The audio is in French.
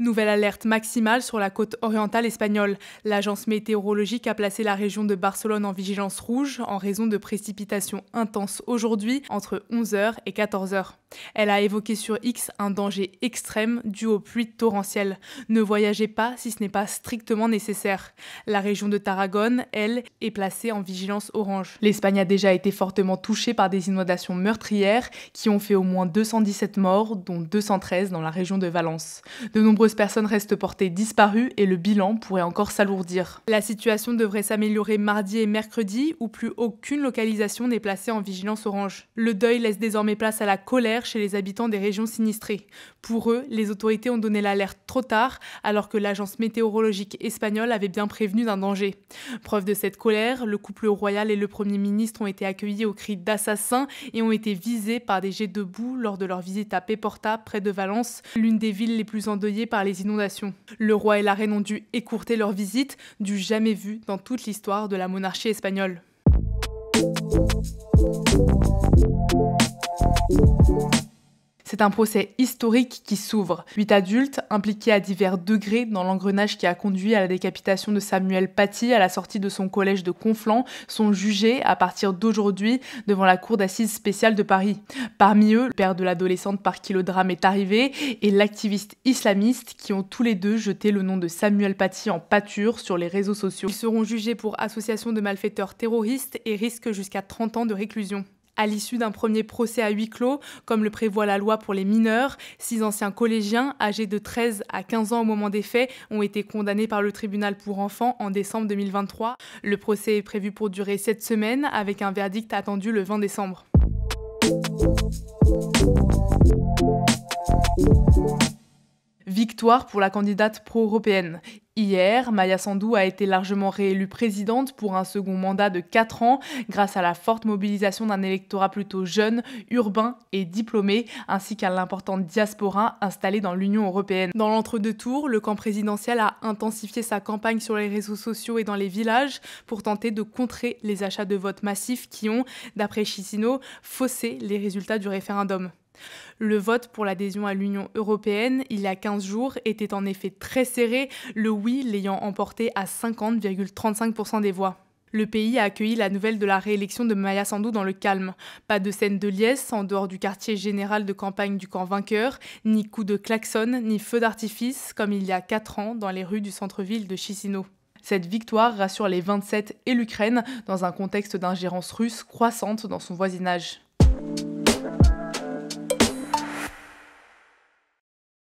Nouvelle alerte maximale sur la côte orientale espagnole. L'agence météorologique a placé la région de Barcelone en vigilance rouge en raison de précipitations intenses aujourd'hui entre 11h et 14h. Elle a évoqué sur X un danger extrême dû aux pluies torrentielles. Ne voyagez pas si ce n'est pas strictement nécessaire. La région de Tarragone, elle, est placée en vigilance orange. L'Espagne a déjà été fortement touchée par des inondations meurtrières qui ont fait au moins 217 morts, dont 213 dans la région de Valence. De nombreuses personnes restent portées disparues et le bilan pourrait encore s'alourdir. La situation devrait s'améliorer mardi et mercredi où plus aucune localisation n'est placée en vigilance orange. Le deuil laisse désormais place à la colère chez les habitants des régions sinistrées. Pour eux, les autorités ont donné l'alerte trop tard alors que l'agence météorologique espagnole avait bien prévenu d'un danger. Preuve de cette colère, le couple royal et le Premier ministre ont été accueillis aux cris d'assassin et ont été visés par des jets de boue lors de leur visite à Peporta, près de Valence, l'une des villes les plus endeuillées par les inondations. Le roi et la reine ont dû écourter leur visite, du jamais vu dans toute l'histoire de la monarchie espagnole. C'est un procès historique qui s'ouvre. 8 adultes, impliqués à divers degrés dans l'engrenage qui a conduit à la décapitation de Samuel Paty à la sortie de son collège de Conflans, sont jugés à partir d'aujourd'hui devant la cour d'assises spéciale de Paris. Parmi eux, le père de l'adolescente par qui le drame est arrivé et l'activiste islamiste qui ont tous les deux jeté le nom de Samuel Paty en pâture sur les réseaux sociaux. Ils seront jugés pour association de malfaiteurs terroristes et risquent jusqu'à 30 ans de réclusion. À l'issue d'un premier procès à huis clos, comme le prévoit la loi pour les mineurs, 6 anciens collégiens, âgés de 13 à 15 ans au moment des faits, ont été condamnés par le tribunal pour enfants en décembre 2023. Le procès est prévu pour durer 7 semaines, avec un verdict attendu le 20 décembre. Victoire pour la candidate pro-européenne. Hier, Maia Sandu a été largement réélue présidente pour un second mandat de 4 ans grâce à la forte mobilisation d'un électorat plutôt jeune, urbain et diplômé, ainsi qu'à l'importante diaspora installée dans l'Union européenne. Dans l'entre-deux tours, le camp présidentiel a intensifié sa campagne sur les réseaux sociaux et dans les villages pour tenter de contrer les achats de votes massifs qui ont, d'après Chisinau, faussé les résultats du référendum. Le vote pour l'adhésion à l'Union européenne, il y a 15 jours, était en effet très serré, le oui l'ayant emporté à 50,35% des voix. Le pays a accueilli la nouvelle de la réélection de Maia Sandu dans le calme. Pas de scène de liesse en dehors du quartier général de campagne du camp vainqueur, ni coup de klaxon, ni feu d'artifice, comme il y a 4 ans dans les rues du centre-ville de Chisinau. Cette victoire rassure les 27 et l'Ukraine dans un contexte d'ingérence russe croissante dans son voisinage.